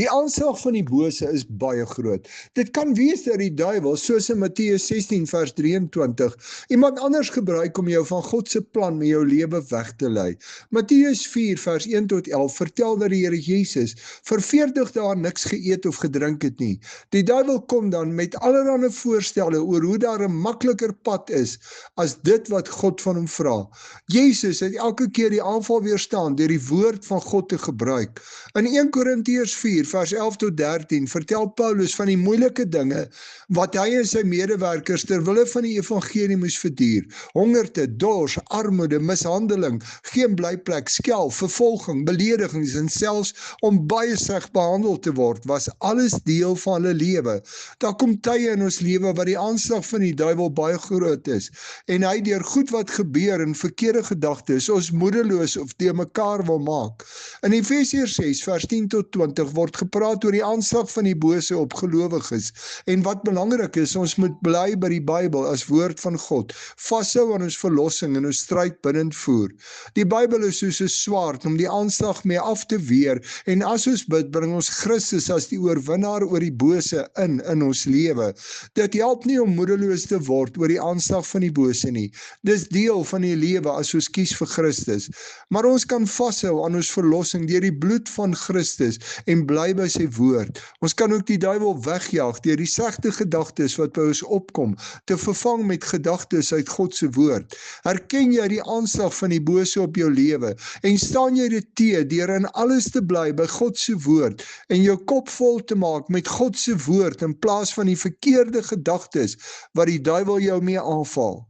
Die aanslag van die bose is baie groot. Dit kan wees dat die duiwel, soos in Matteus 16 vers 23, iemand anders gebruik om jou van God se plan met jou lewe weg te lei. Matteus 4 vers 1 tot 11 vertel dat die Here Jesus vir 40 dae niks geëet of gedrink het nie. Die duiwel kom dan met allerlei voorstelle oor hoe daar 'n makliker pad is as dit wat God van hom vra. Jesus het elke keer die aanval weerstaan deur die woord van God te gebruik. In 1 Korintiërs 4 vers 11 tot 13 vertel Paulus van die moeilike dinge wat hy en sy medewerkers ter wille van die evangelie moes verduur. Hongerte, dors, armoede, mishandeling, geen blyplek, skelf, vervolging, beledigings en selfs om baie sleg behandel te word, was alles deel van hulle lewe. Daar kom tye in ons lewe wat die aanslag van die duiwel baie groot is en hy deur goed wat gebeur en verkeerde gedagtes ons moedeloos of te mekaar wil maak. In Efesiërs 6 vers 10 tot 20 word gepraat oor die aanslag van die bose op gelowiges en wat belangrik is, ons moet bly by die Bybel as woord van God, vashou aan ons verlossing en ons stryd binnend voer. Die Bybel is soos 'n swaard om die aanslag mee af te weer en as ons bid, bring ons Christus as die oorwinnaar oor die bose in ons lewe. Dit help nie om moedeloos te word oor die aanslag van die bose nie. Dis deel van die lewe as ons kies vir Christus. Maar ons kan vashou aan ons verlossing deur die bloed van Christus en bly by sy woord. Ons kan ook die duiwel wegjaag deur die slegte gedagtes wat by ons opkom, te vervang met gedagtes uit God se woord. Herken jy die aanslag van die bose op jou lewe en staan jy dit te deur in alles te bly by God se woord en jou kop vol te maak met God se woord in plaas van die verkeerde gedagtes wat die duiwel jou mee aanval.